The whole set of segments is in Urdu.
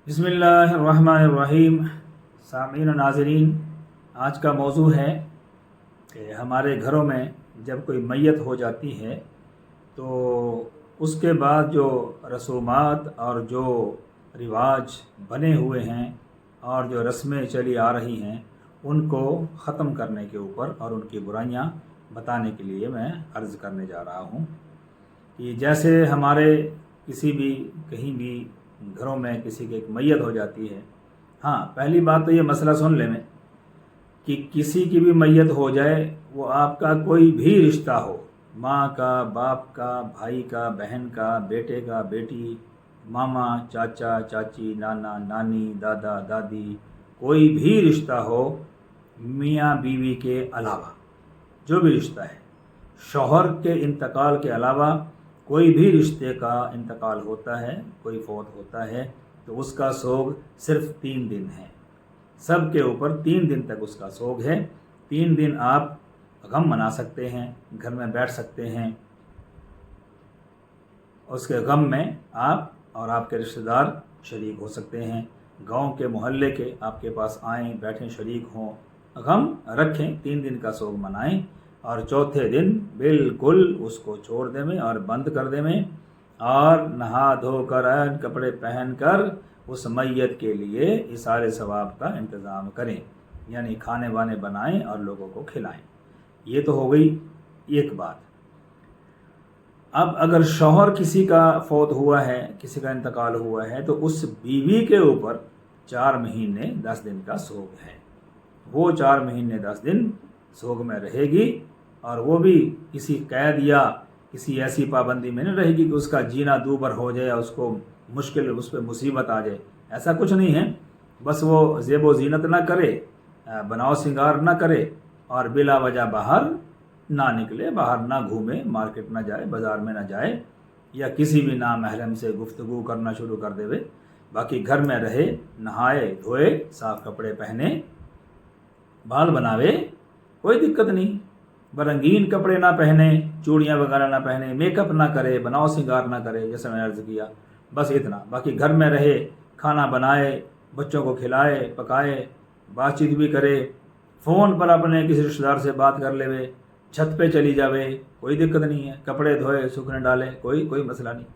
بسم اللہ الرحمن الرحیم۔ سامعین و ناظرین، آج کا موضوع ہے کہ ہمارے گھروں میں جب کوئی میت ہو جاتی ہے تو اس کے بعد جو رسومات اور جو رواج بنے ہوئے ہیں اور جو رسمیں چلی آ رہی ہیں ان کو ختم کرنے کے اوپر اور ان کی برائیاں بتانے کے لیے میں عرض کرنے جا رہا ہوں کہ جیسے ہمارے کسی بھی کہیں بھی گھروں میں کسی کی ایک میت ہو جاتی ہے۔ ہاں، پہلی بات تو یہ مسئلہ سن لیں میں کہ کسی کی بھی میت ہو جائے، وہ آپ کا کوئی بھی رشتہ ہو، ماں کا، باپ کا، بھائی کا، بہن کا، بیٹے کا، بیٹی، ماما، چاچا، چاچی، نانا، نانی، دادا، دادی، کوئی بھی رشتہ ہو میاں بیوی کے علاوہ، جو بھی رشتہ ہے، شوہر کے انتقال کے علاوہ کوئی بھی رشتے کا انتقال ہوتا ہے، کوئی فوت ہوتا ہے تو اس کا سوگ صرف 3 دن ہے۔ سب کے اوپر 3 دن تک اس کا سوگ ہے۔ 3 دن آپ غم منا سکتے ہیں، گھر میں بیٹھ سکتے ہیں، اس کے غم میں آپ اور آپ کے رشتہ دار شریک ہو سکتے ہیں، گاؤں کے محلے کے آپ کے پاس آئیں، بیٹھیں، شریک ہوں، غم رکھیں، 3 دن کا سوگ منائیں اور چوتھے دن بالکل اس کو چھوڑ دیں اور بند کر دیں اور نہا دھو کر کپڑے پہن کر اس میت کے لیے ایثار ثواب کا انتظام کریں، یعنی کھانے وانے بنائیں اور لوگوں کو کھلائیں۔ یہ تو ہو گئی ایک بات۔ اب اگر شوہر کسی کا فوت ہوا ہے، کسی کا انتقال ہوا ہے تو اس بیوی کے اوپر 4 مہینے 10 دن کا سوگ ہے۔ وہ 4 مہینے 10 دن سوگ میں رہے گی اور وہ بھی کسی قید یا کسی ایسی پابندی میں نہیں رہے گی کہ اس کا جینا دوبر ہو جائے، اس کو مشکل، اس پہ مصیبت آ جائے، ایسا کچھ نہیں ہے۔ بس وہ زیب و زینت نہ کرے، بناؤ سنگار نہ کرے اور بلا وجہ باہر نہ نکلے، باہر نہ گھومے، مارکیٹ نہ جائے، بازار میں نہ جائے یا کسی بھی نامحرم سے گفتگو کرنا شروع کر دے۔ باقی گھر میں رہے، نہائے دھوئے، صاف کپڑے پہنے، بال بناوے، کوئی دقت نہیں۔ برنگین کپڑے نہ پہنے، چوڑیاں وغیرہ نہ پہنے، میک اپ نہ کرے، بناؤ سنگار نہ کرے، جیسے میں نے عرض کیا، بس اتنا۔ باقی گھر میں رہے، کھانا بنائے، بچوں کو کھلائے، پکائے، بات چیت بھی کرے، فون پر اپنے کسی رشتہ دار سے بات کر لے، چھت پہ چلی جاوے، کوئی دقت نہیں ہے، کپڑے دھوئے، سکھنے ڈالے، کوئی مسئلہ نہیں۔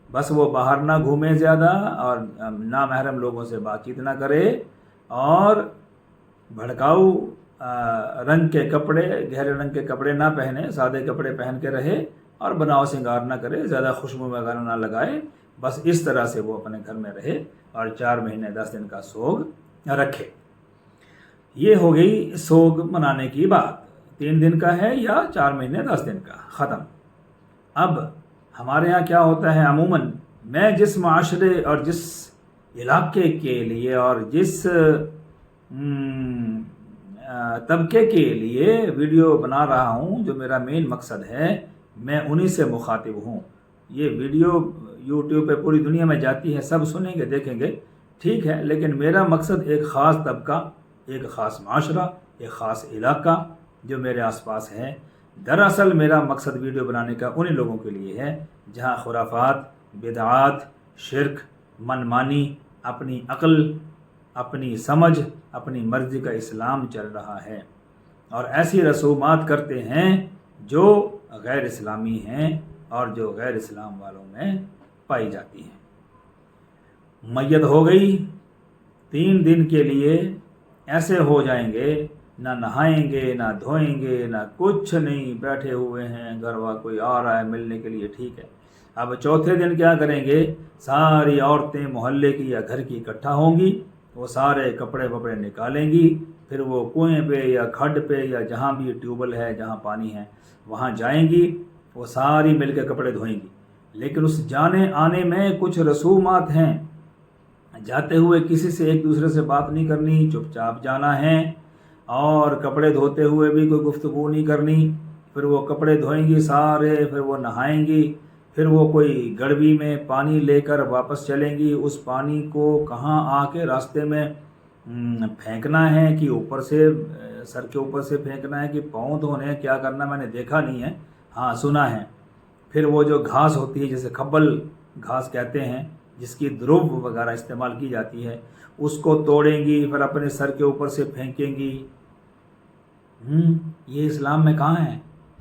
بس وہ باہر نہ گھومے زیادہ اور نامحرم لوگوں سے بات چیت نہ کرے اور بھڑکاؤ رنگ کے کپڑے، گہرے رنگ کے کپڑے نہ پہنے، سادے کپڑے پہن کے رہے اور بناؤ سنگار نہ کرے، زیادہ خوشبو وغیرہ نہ لگائے۔ بس اس طرح سے وہ اپنے گھر میں رہے اور 4 مہینے 10 دن کا سوگ رکھے۔ یہ ہو گئی سوگ منانے کی بات۔ 3 دن کا ہے یا 4 مہینے 10 دن کا، ختم۔ اب ہمارے ہاں کیا ہوتا ہے عموماً، میں جس معاشرے اور جس علاقے کے لیے اور جس طبقے کے لیے ویڈیو بنا رہا ہوں، جو میرا مین مقصد ہے، میں انہی سے مخاطب ہوں۔ یہ ویڈیو یوٹیوب پہ پوری دنیا میں جاتی ہے، سب سنیں گے، دیکھیں گے، ٹھیک ہے، لیکن میرا مقصد ایک خاص طبقہ، ایک خاص معاشرہ، ایک خاص علاقہ جو میرے آس پاس ہے۔ دراصل میرا مقصد ویڈیو بنانے کا انہی لوگوں کے لیے ہے جہاں خرافات، بدعات، شرک، منمانی، اپنی عقل، اپنی سمجھ، اپنی مرضی کا اسلام چل رہا ہے اور ایسی رسومات کرتے ہیں جو غیر اسلامی ہیں اور جو غیر اسلام والوں میں پائی جاتی ہیں۔ میت ہو گئی، 3 دن کے لیے ایسے ہو جائیں گے، نہ نہائیں گے، نہ دھوئیں گے، نہ کچھ نہیں، بیٹھے ہوئے ہیں، گھر وا کوئی آ رہا ہے ملنے کے لیے، ٹھیک ہے۔ اب چوتھے دن کیا کریں گے، ساری عورتیں محلے کی یا گھر کی اکٹھا ہوں گی، وہ سارے کپڑے وپڑے نکالیں گی، پھر وہ کنویں پہ یا کھڈ پہ یا جہاں بھی ٹیوب ویل ہے، جہاں پانی ہے، وہاں جائیں گی، وہ ساری مل کے کپڑے دھوئیں گی۔ لیکن اس جانے آنے میں کچھ رسومات ہیں، جاتے ہوئے کسی سے ایک دوسرے سے بات نہیں کرنی، چپ چاپ جانا ہے اور کپڑے دھوتے ہوئے بھی کوئی گفتگو نہیں کرنی۔ پھر وہ کپڑے دھوئیں گی سارے، پھر وہ نہائیں گی، پھر وہ کوئی گڑوی میں پانی لے کر واپس چلیں گی، اس پانی کو کہاں آ کے راستے میں پھینکنا ہے کہ اوپر سے سر کے اوپر سے پھینکنا ہے کہ پاؤں دھونے، کیا کرنا میں نے دیکھا نہیں ہے، ہاں سنا ہے۔ پھر وہ جو گھاس ہوتی ہے، جیسے کھبل گھاس کہتے ہیں، جس کی دروب وغیرہ استعمال کی جاتی ہے، اس کو توڑیں گی، پھر اپنے سر کے اوپر سے پھینکیں گی۔ یہ اسلام میں کہاں ہے؟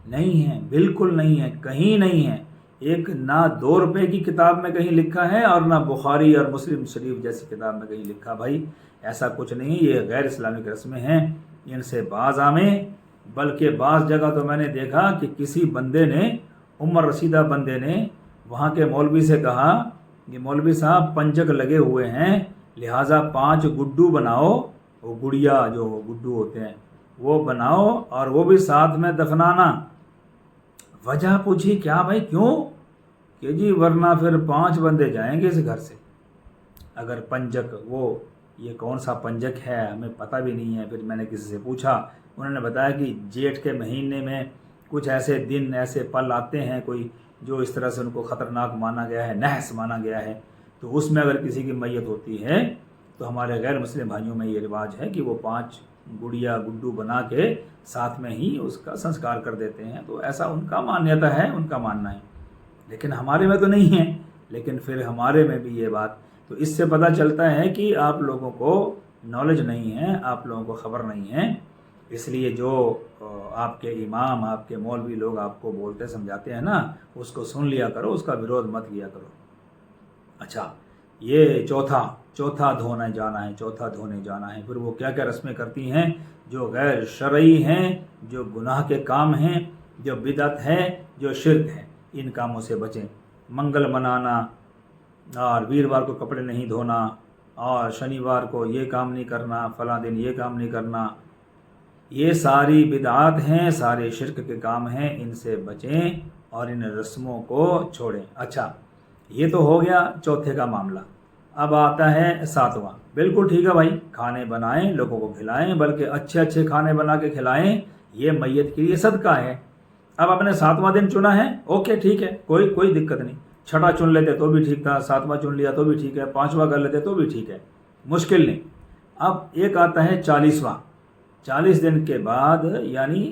نہیں ہے، بالکل نہیں ہے، کہیں نہیں ہے۔ ایک نہ 2 روپے کی کتاب میں کہیں لکھا ہے اور نہ بخاری اور مسلم شریف جیسی کتاب میں کہیں لکھا۔ بھائی ایسا کچھ نہیں، یہ غیر اسلامک رسمیں ہیں، ان سے باز آمیں۔ بلکہ بعض جگہ تو میں نے دیکھا کہ کسی بندے نے، عمر رسیدہ بندے نے وہاں کے مولوی سے کہا کہ مولوی صاحب پنجک لگے ہوئے ہیں، لہٰذا 5 گڈو بناؤ، وہ گڑیا جو گڈو ہوتے ہیں وہ بناؤ، اور وہ بھی ساتھ میں دفنانا۔ وجہ پوچھی، کیا بھائی کیوں؟ کہ جی ورنہ پھر 5 بندے جائیں گے اس گھر سے۔ اگر پنجک، وہ یہ کون سا پنجک ہے ہمیں پتہ بھی نہیں ہے۔ پھر میں نے کسی سے پوچھا، انہوں نے بتایا کہ جیٹھ کے مہینے میں کچھ ایسے دن، ایسے پل آتے ہیں کوئی جو اس طرح سے ان کو خطرناک مانا گیا ہے، نحس مانا گیا ہے، تو اس میں اگر کسی کی میت ہوتی ہے تو ہمارے غیر مسلم بھائیوں میں یہ رواج ہے کہ وہ 5 گڑیا گڈو بنا کے ساتھ میں ہی اس کا سنسکار کر دیتے ہیں۔ تو ایسا ان کا مانیتا ہے، ان کا ماننا ہے، لیکن ہمارے میں تو نہیں ہے۔ لیکن پھر ہمارے میں بھی یہ بات، تو اس سے پتہ چلتا ہے کہ آپ لوگوں کو نالج نہیں ہے، آپ لوگوں کو خبر نہیں ہے۔ اس لیے جو آپ کے امام، آپ کے مولوی لوگ آپ کو بولتے سمجھاتے ہیں نا، اس کو سن لیا کرو، اس کا ویرودھ مت کیا کرو۔ اچھا، یہ چوتھا دھونے جانا ہے، چوتھا دھونے جانا ہے۔ پھر وہ کیا کیا رسمیں کرتی ہیں جو غیر شرعی ہیں، جو گناہ کے کام ہیں، جو بدعت ہے، جو شرک ہے، ان کاموں سے بچیں۔ منگل منانا، اور ویروار کو کپڑے نہیں دھونا، اور شنیوار کو یہ کام نہیں کرنا، فلاں دن یہ کام نہیں کرنا، یہ ساری بدعات ہیں، سارے شرک کے کام ہیں، ان سے بچیں اور ان رسموں کو چھوڑیں۔ اچھا، یہ تو ہو گیا چوتھے کا معاملہ۔ اب آتا ہے 7واں۔ بالکل ٹھیک ہے بھائی، کھانے بنائیں، لوگوں کو کھلائیں، بلکہ اچھے اچھے کھانے بنا کے کھلائیں، یہ میت کے لیے صدقہ ہے۔ اب آپ نے 7واں دن چنا ہے، اوکے ٹھیک ہے، کوئی دقت نہیں۔ 6واں چن لیتے تو بھی ٹھیک تھا، 7واں چن لیا تو بھی ٹھیک ہے، 5واں کر لیتے تو بھی ٹھیک ہے، مشکل نہیں۔ اب ایک آتا ہے 40واں۔ 40 دن کے بعد یعنی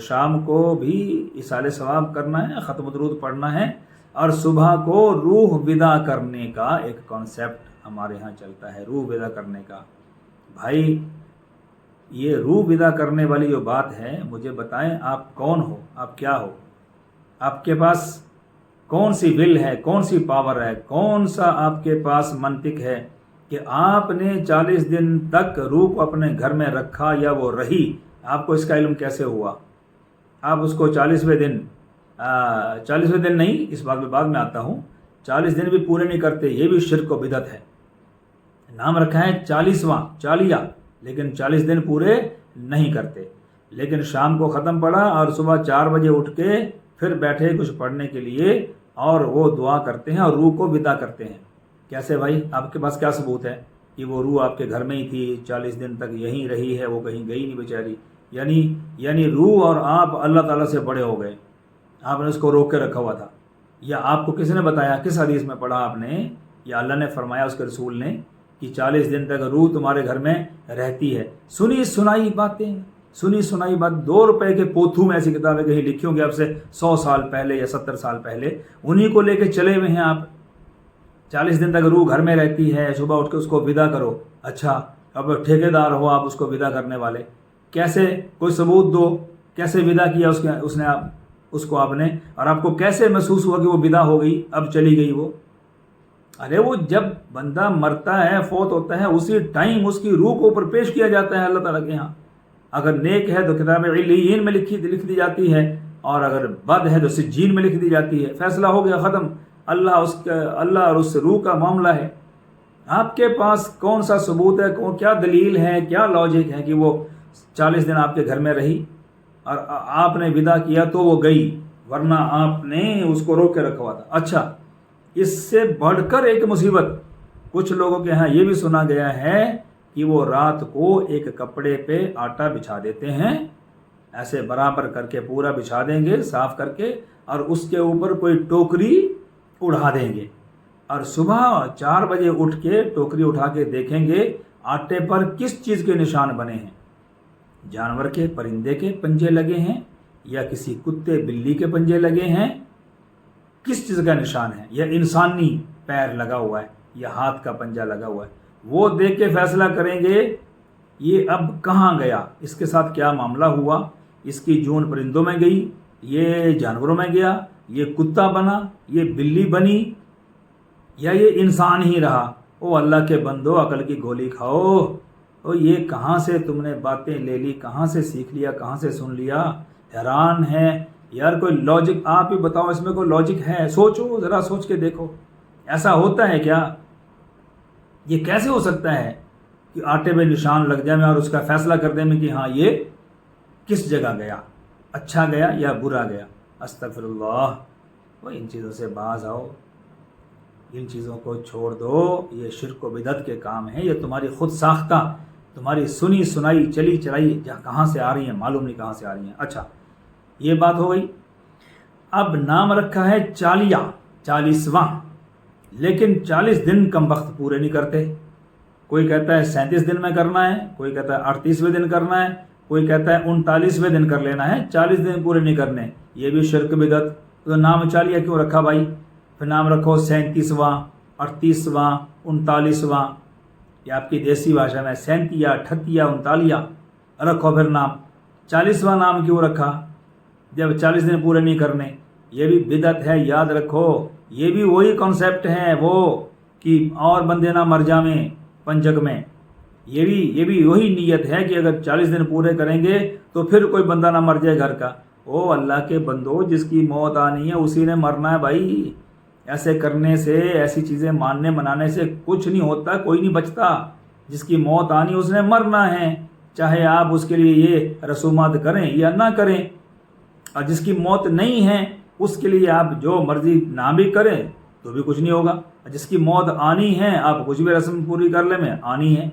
شام کو بھی ایصال ثواب کرنا ہے، ختم درود پڑھنا ہے، اور صبح کو روح ودا کرنے کا ایک کانسیپٹ ہمارے ہاں چلتا ہے، روح ودا کرنے کا۔ بھائی یہ روح ودا کرنے والی جو بات ہے، مجھے بتائیں آپ کون ہو، آپ کیا ہو، آپ کے پاس کون سی ول ہے، کون سی پاور ہے، کون سا آپ کے پاس منطق ہے کہ آپ نے 40 دن تک روح کو اپنے گھر میں رکھا یا وہ رہی؟ آپ کو اس کا علم کیسے ہوا؟ آپ اس کو 40ویں دن نہیں، اس بات میں بعد میں آتا ہوں، 40 دن بھی پورے نہیں کرتے، یہ بھی شرک و بدعت ہے۔ نام رکھا ہے 40واں، چالیہ، لیکن 40 دن پورے نہیں کرتے۔ لیکن شام کو ختم پڑا اور صبح 4 بجے اٹھ کے پھر بیٹھے کچھ پڑھنے کے لیے، اور وہ دعا کرتے ہیں اور روح کو ودا کرتے ہیں۔ کیسے بھائی؟ آپ کے پاس کیا ثبوت ہے کہ وہ روح آپ کے گھر میں ہی تھی، 40 دن تک یہیں رہی ہے، وہ کہیں گئی نہیں بیچاری؟ یعنی روح اور آپ اللہ تعالیٰ سے بڑے ہو گئے، آپ نے اس کو روک کے رکھا ہوا تھا، یا آپ کو کسی نے بتایا؟ کس حدیث میں پڑھا آپ نے، یا اللہ نے فرمایا اس کے رسول نے کہ 40 دن تک روح تمہارے گھر میں رہتی ہے؟ سنی سنائی باتیں، سنی سنائی بات۔ 2 روپے کے پوتھو میں ایسی کتابیں کہیں لکھی ہوں گی آپ سے 100 سال پہلے یا 70 سال پہلے، انہی کو لے کے چلے ہوئے ہیں آپ۔ 40 دن تک روح گھر میں رہتی ہے، صبح اٹھ کے اس کو ودا کرو۔ اچھا، اب ٹھیکیدار ہو آپ اس کو ودا کرنے والے، کیسے؟ کوئی ثبوت دو، کیسے ودا کیا اس کو آپ نے، اور آپ کو کیسے محسوس ہوا کہ وہ ودا ہو گئی، اب چلی گئی وہ؟ ارے وہ جب بندہ مرتا ہے، فوت ہوتا ہے، اسی ٹائم اس کی روح کو اوپر پیش کیا جاتا ہے اللہ تعالیٰ کے ہاں۔ اگر نیک ہے تو کتاب علیین میں لکھ دی جاتی ہے، اور اگر بد ہے تو سجین میں لکھ دی جاتی ہے۔ فیصلہ ہو گیا، ختم۔ اللہ اور اس روح کا معاملہ ہے۔ آپ کے پاس کون سا ثبوت ہے، کیا دلیل ہے، کیا لاجک ہے کہ وہ 40 دن آپ کے گھر میں رہی اور آپ نے ودا کیا تو وہ گئی، ورنہ آپ نے اس کو روک کے رکھا ہوا تھا؟ اچھا، اس سے بڑھ کر ایک مصیبت، کچھ لوگوں کے ہاں یہ بھی سنا گیا ہے کہ وہ رات کو ایک کپڑے پہ آٹا بچھا دیتے ہیں، ایسے برابر کر کے پورا بچھا دیں گے صاف کر کے، اور اس کے اوپر کوئی ٹوکری اڑا دیں گے، اور صبح 4 بجے اٹھ کے ٹوکری اٹھا کے دیکھیں گے آٹے پر کس چیز کے نشان بنے ہیں؟ جانور کے، پرندے کے پنجے لگے ہیں، یا کسی کتے بلی کے پنجے لگے ہیں؟ کس چیز کا نشان ہے؟ یا انسانی پیر لگا ہوا ہے؟ یا ہاتھ کا پنجہ لگا ہوا ہے، وہ دیکھ کے فیصلہ کریں گے یہ اب کہاں گیا، اس کے ساتھ کیا معاملہ ہوا، اس کی جون پرندوں میں گئی، یہ جانوروں میں گیا، یہ کتا بنا، یہ بلی بنی، یا یہ انسان ہی رہا۔ او اللہ کے بندو، عقل کی گولی کھاؤ، او یہ کہاں سے تم نے باتیں لے لی، کہاں سے سیکھ لیا، کہاں سے سن لیا؟ حیران ہے یار، کوئی لاجک آپ ہی بتاؤ، اس میں کوئی لاجک ہے؟ سوچو ذرا، سوچ کے دیکھو، ایسا ہوتا ہے کیا؟ یہ کیسے ہو سکتا ہے کہ آٹے میں نشان لگ جائے اور اس کا فیصلہ کر دیں میں کہ ہاں یہ کس جگہ گیا، اچھا گیا یا برا گیا؟ استغفر اللہ۔ وہ ان چیزوں سے باز آؤ، ان چیزوں کو چھوڑ دو، یہ شرک و بدعت کے کام ہیں، یہ تمہاری خود ساختہ، تمہاری سنی سنائی چلی چلائی کہاں سے آ رہی ہیں، معلوم نہیں کہاں سے آ رہی ہیں۔ اچھا، یہ بات ہو گئی۔ اب نام رکھا ہے چالیہ، 40واں، لیکن 40 دن کم وقت پورے نہیں کرتے۔ کوئی کہتا ہے 37 دن میں کرنا ہے، کوئی کہتا ہے 38ویں دن کرنا ہے، کوئی کہتا ہے 39ویں دن کر لینا ہے، 40 دن پورے نہیں کرنے۔ یہ بھی شرک بدعت۔ تو نام چالیہ کیوں رکھا بھائی؟ پھر نام رکھو 37واں، 38واں، 39واں، یہ آپ کی دیسی بھاشا میں 37، 38، 39 رکھو پھر نام۔ 40واں نام کیوں رکھا جب 40 دن پورے نہیں کرنے؟ یہ بھی بدعت ہے، یاد رکھو۔ یہ بھی وہی کانسیپٹ ہے وہ کہ اور بندے نہ مر جاویں پنجک میں، یہ بھی وہی نیت ہے کہ اگر 40 دن پورے کریں گے تو پھر کوئی بندہ نہ مر جائے گھر کا۔ او اللہ کے بندو، جس کی موت آنی ہے اسی نے مرنا ہے بھائی۔ ایسے کرنے سے، ایسی چیزیں ماننے منانے سے کچھ نہیں ہوتا، کوئی نہیں بچتا۔ جس کی موت آنی اس نے مرنا ہے، چاہے آپ اس کے لیے یہ رسومات کریں یا نہ کریں۔ اور جس کی موت نہیں ہے اس کے لیے آپ جو مرضی نہ بھی کریں تو بھی کچھ نہیں ہوگا۔ جس کی موت آنی ہے آپ کچھ بھی رسم پوری کر لیں میں آنی ہے۔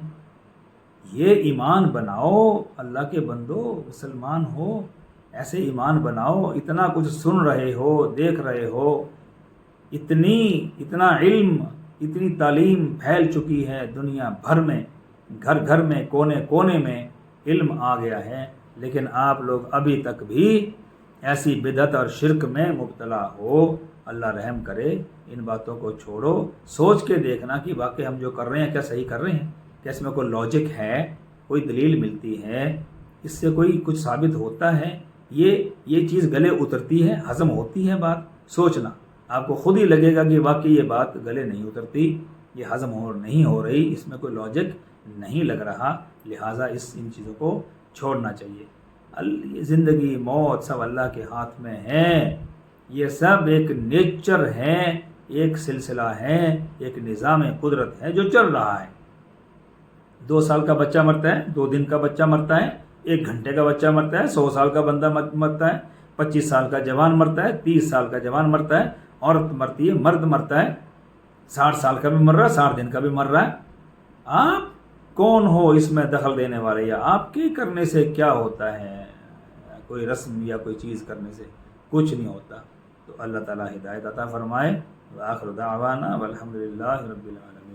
یہ ایمان بناؤ اللہ کے بندو، مسلمان ہو، ایسے ایمان بناؤ۔ اتنا کچھ سن رہے ہو، دیکھ رہے ہو، اتنا علم، اتنی تعلیم پھیل چکی ہے دنیا بھر میں، گھر گھر میں، کونے کونے میں علم آ گیا ہے، لیکن آپ لوگ ابھی تک بھی ایسی بدعت اور شرک میں مبتلا ہو۔ اللہ رحم کرے، ان باتوں کو چھوڑو، سوچ کے دیکھنا کہ واقعی ہم جو کر رہے ہیں کیا صحیح کر رہے ہیں، کیا اس میں کوئی لاجک ہے، کوئی دلیل ملتی ہے، اس سے کوئی کچھ ثابت ہوتا ہے، یہ چیز گلے اترتی ہے، ہضم ہوتی ہے بات؟ سوچنا، آپ کو خود ہی لگے گا کہ واقعی یہ بات گلے نہیں اترتی، یہ ہضم نہیں ہو رہی، اس میں کوئی لاجک نہیں لگ رہا، لہٰذا ان چیزوں کو چھوڑنا چاہیے۔ یہ زندگی موت سب اللہ کے ہاتھ میں ہے، یہ سب ایک نیچر ہے، ایک سلسلہ ہے، ایک نظام قدرت ہے جو چل رہا ہے۔ 2 سال کا بچہ مرتا ہے، 2 دن کا بچہ مرتا ہے، 1 گھنٹے کا بچہ مرتا ہے، 100 سال کا بندہ مرتا ہے، 25 سال کا جوان مرتا ہے، 30 سال کا جوان مرتا ہے، عورت مرتی ہے، مرد مرتا ہے، 60 سال کا بھی مر رہا ہے، 60 دن کا بھی مر رہا ہے۔ آپ کون ہو اس میں دخل دینے والے، یا آپ کے کرنے سے کیا ہوتا ہے؟ کوئی رسم یا کوئی چیز کرنے سے کچھ نہیں ہوتا۔ تو اللہ تعالیٰ ہدایت عطا فرمائے۔ وآخر دعوانا والحمد للہ رب العالمین۔